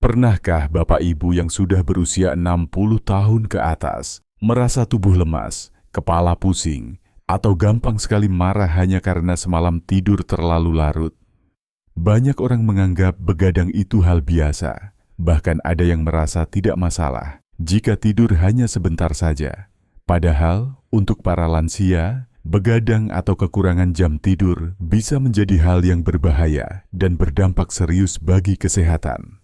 Pernahkah Bapak Ibu yang sudah berusia 60 tahun ke atas merasa tubuh lemas, kepala pusing, atau gampang sekali marah hanya karena semalam tidur terlalu larut? Banyak orang menganggap begadang itu hal biasa, bahkan ada yang merasa tidak masalah jika tidur hanya sebentar saja. Padahal, untuk para lansia, begadang atau kekurangan jam tidur bisa menjadi hal yang berbahaya dan berdampak serius bagi kesehatan.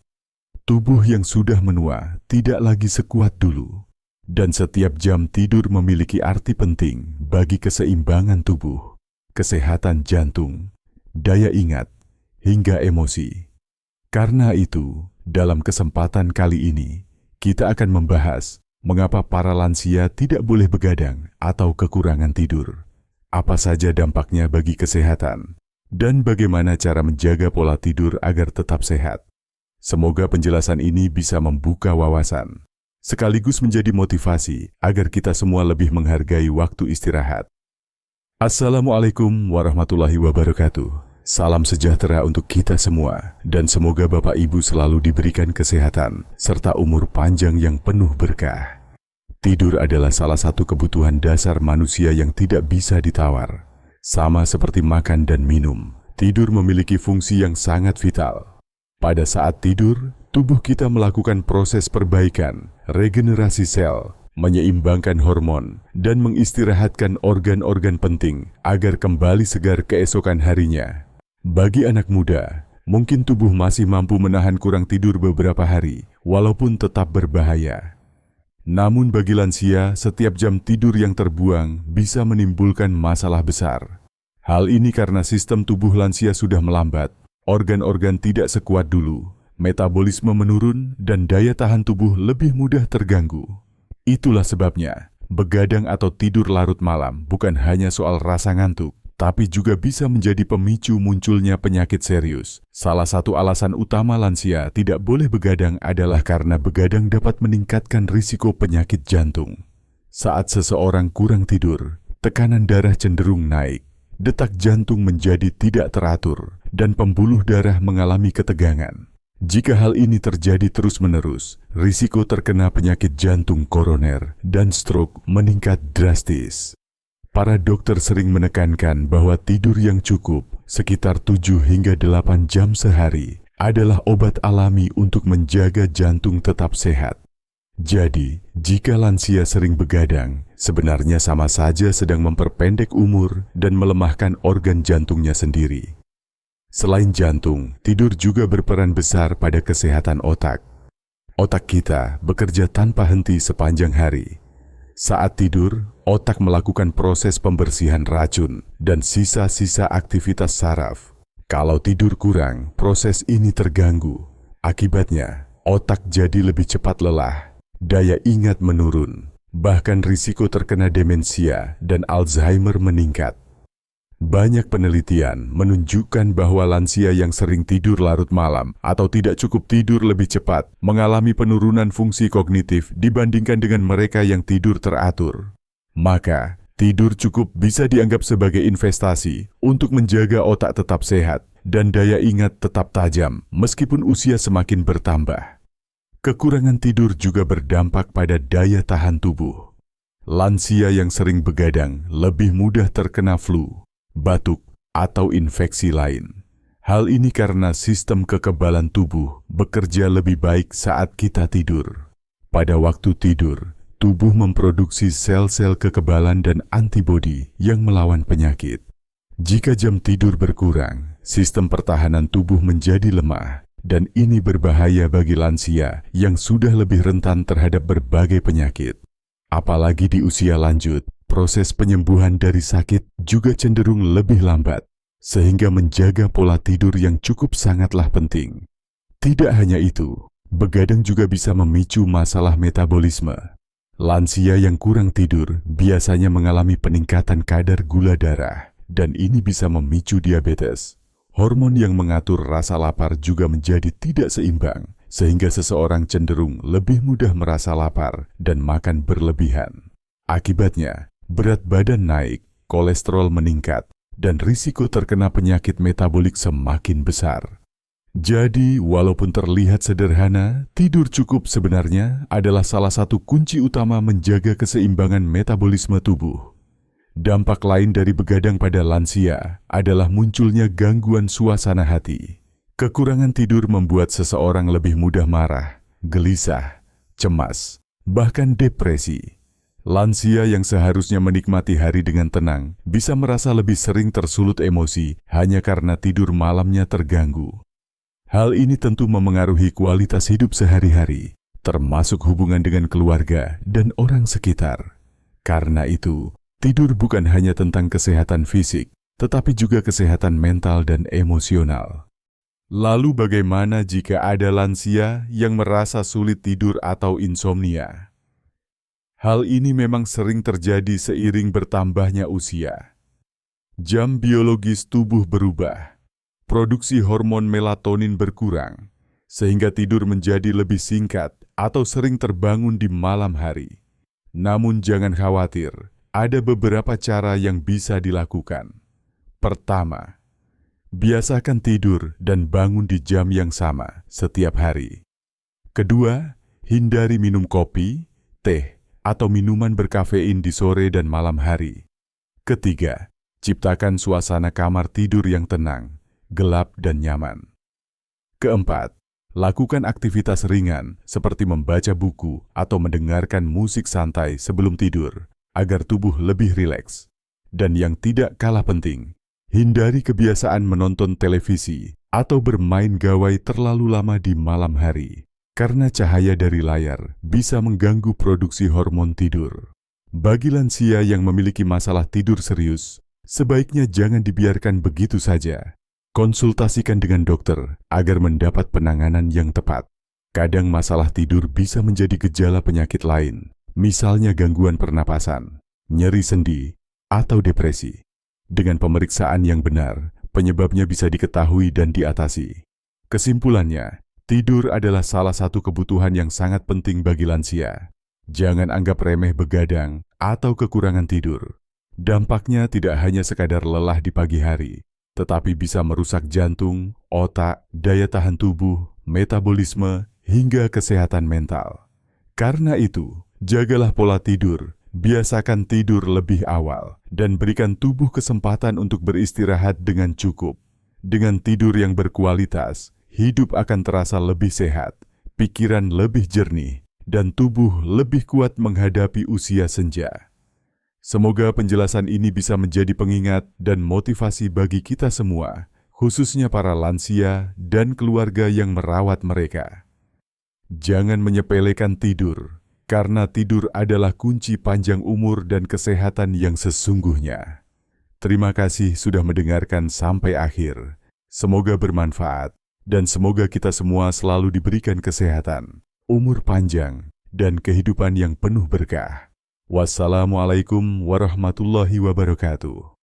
Tubuh yang sudah menua tidak lagi sekuat dulu, dan setiap jam tidur memiliki arti penting bagi keseimbangan tubuh, kesehatan jantung, daya ingat, hingga emosi. Karena itu, dalam kesempatan kali ini, kita akan membahas mengapa para lansia tidak boleh begadang atau kekurangan tidur, apa saja dampaknya bagi kesehatan, dan bagaimana cara menjaga pola tidur agar tetap sehat. Semoga penjelasan ini bisa membuka wawasan, sekaligus menjadi motivasi agar kita semua lebih menghargai waktu istirahat. Assalamualaikum warahmatullahi wabarakatuh. Salam sejahtera untuk kita semua, dan semoga Bapak Ibu selalu diberikan kesehatan, serta umur panjang yang penuh berkah. Tidur adalah salah satu kebutuhan dasar manusia yang tidak bisa ditawar. Sama seperti makan dan minum, tidur memiliki fungsi yang sangat vital. Pada saat tidur, tubuh kita melakukan proses perbaikan, regenerasi sel, menyeimbangkan hormon, dan mengistirahatkan organ-organ penting agar kembali segar keesokan harinya. Bagi anak muda, mungkin tubuh masih mampu menahan kurang tidur beberapa hari, walaupun tetap berbahaya. Namun bagi lansia, setiap jam tidur yang terbuang bisa menimbulkan masalah besar. Hal ini karena sistem tubuh lansia sudah melambat, organ-organ tidak sekuat dulu, metabolisme menurun, dan daya tahan tubuh lebih mudah terganggu. Itulah sebabnya, begadang atau tidur larut malam bukan hanya soal rasa ngantuk, tapi juga bisa menjadi pemicu munculnya penyakit serius. Salah satu alasan utama lansia tidak boleh begadang adalah karena begadang dapat meningkatkan risiko penyakit jantung. Saat seseorang kurang tidur, tekanan darah cenderung naik, detak jantung menjadi tidak teratur, dan pembuluh darah mengalami ketegangan. Jika hal ini terjadi terus-menerus, risiko terkena penyakit jantung koroner dan stroke meningkat drastis. Para dokter sering menekankan bahwa tidur yang cukup, sekitar 7 hingga 8 jam sehari, adalah obat alami untuk menjaga jantung tetap sehat. Jadi, jika lansia sering begadang, sebenarnya sama saja sedang memperpendek umur dan melemahkan organ jantungnya sendiri. Selain jantung, tidur juga berperan besar pada kesehatan otak. Otak kita bekerja tanpa henti sepanjang hari. Saat tidur, otak melakukan proses pembersihan racun dan sisa-sisa aktivitas saraf. Kalau tidur kurang, proses ini terganggu. Akibatnya, otak jadi lebih cepat lelah, daya ingat menurun, bahkan risiko terkena demensia dan Alzheimer meningkat. Banyak penelitian menunjukkan bahwa lansia yang sering tidur larut malam atau tidak cukup tidur lebih cepat mengalami penurunan fungsi kognitif dibandingkan dengan mereka yang tidur teratur. Maka, tidur cukup bisa dianggap sebagai investasi untuk menjaga otak tetap sehat dan daya ingat tetap tajam meskipun usia semakin bertambah. Kekurangan tidur juga berdampak pada daya tahan tubuh. Lansia yang sering begadang lebih mudah terkena flu, batuk, atau infeksi lain. Hal ini karena sistem kekebalan tubuh bekerja lebih baik saat kita tidur. Pada waktu tidur, tubuh memproduksi sel-sel kekebalan dan antibodi yang melawan penyakit. Jika jam tidur berkurang, sistem pertahanan tubuh menjadi lemah, dan ini berbahaya bagi lansia yang sudah lebih rentan terhadap berbagai penyakit. Apalagi di usia lanjut, proses penyembuhan dari sakit juga cenderung lebih lambat, sehingga menjaga pola tidur yang cukup sangatlah penting. Tidak hanya itu, begadang juga bisa memicu masalah metabolisme. Lansia yang kurang tidur biasanya mengalami peningkatan kadar gula darah, dan ini bisa memicu diabetes. Hormon yang mengatur rasa lapar juga menjadi tidak seimbang, sehingga seseorang cenderung lebih mudah merasa lapar dan makan berlebihan. Akibatnya, berat badan naik, kolesterol meningkat, dan risiko terkena penyakit metabolik semakin besar. Jadi, walaupun terlihat sederhana, tidur cukup sebenarnya adalah salah satu kunci utama menjaga keseimbangan metabolisme tubuh. Dampak lain dari begadang pada lansia adalah munculnya gangguan suasana hati. Kekurangan tidur membuat seseorang lebih mudah marah, gelisah, cemas, bahkan depresi. Lansia yang seharusnya menikmati hari dengan tenang bisa merasa lebih sering tersulut emosi hanya karena tidur malamnya terganggu. Hal ini tentu memengaruhi kualitas hidup sehari-hari, termasuk hubungan dengan keluarga dan orang sekitar. Karena itu, tidur bukan hanya tentang kesehatan fisik, tetapi juga kesehatan mental dan emosional. Lalu bagaimana jika ada lansia yang merasa sulit tidur atau insomnia? Hal ini memang sering terjadi seiring bertambahnya usia. Jam biologis tubuh berubah, produksi hormon melatonin berkurang, sehingga tidur menjadi lebih singkat atau sering terbangun di malam hari. Namun jangan khawatir, ada beberapa cara yang bisa dilakukan. Pertama, biasakan tidur dan bangun di jam yang sama setiap hari. Kedua, hindari minum kopi, teh, atau minuman berkafein di sore dan malam hari. Ketiga, ciptakan suasana kamar tidur yang tenang, gelap dan nyaman. Keempat, lakukan aktivitas ringan seperti membaca buku atau mendengarkan musik santai sebelum tidur agar tubuh lebih rileks. Dan yang tidak kalah penting, hindari kebiasaan menonton televisi atau bermain gawai terlalu lama di malam hari. Karena cahaya dari layar bisa mengganggu produksi hormon tidur. Bagi lansia yang memiliki masalah tidur serius, sebaiknya jangan dibiarkan begitu saja. Konsultasikan dengan dokter agar mendapat penanganan yang tepat. Kadang masalah tidur bisa menjadi gejala penyakit lain, misalnya gangguan pernapasan, nyeri sendi, atau depresi. Dengan pemeriksaan yang benar, penyebabnya bisa diketahui dan diatasi. Kesimpulannya, tidur adalah salah satu kebutuhan yang sangat penting bagi lansia. Jangan anggap remeh begadang atau kekurangan tidur. Dampaknya tidak hanya sekadar lelah di pagi hari, tetapi bisa merusak jantung, otak, daya tahan tubuh, metabolisme, hingga kesehatan mental. Karena itu, jagalah pola tidur, biasakan tidur lebih awal, dan berikan tubuh kesempatan untuk beristirahat dengan cukup. Dengan tidur yang berkualitas, hidup akan terasa lebih sehat, pikiran lebih jernih, dan tubuh lebih kuat menghadapi usia senja. Semoga penjelasan ini bisa menjadi pengingat dan motivasi bagi kita semua, khususnya para lansia dan keluarga yang merawat mereka. Jangan menyepelekan tidur, karena tidur adalah kunci panjang umur dan kesehatan yang sesungguhnya. Terima kasih sudah mendengarkan sampai akhir. Semoga bermanfaat. Dan semoga kita semua selalu diberikan kesehatan, umur panjang, dan kehidupan yang penuh berkah. Wassalamualaikum warahmatullahi wabarakatuh.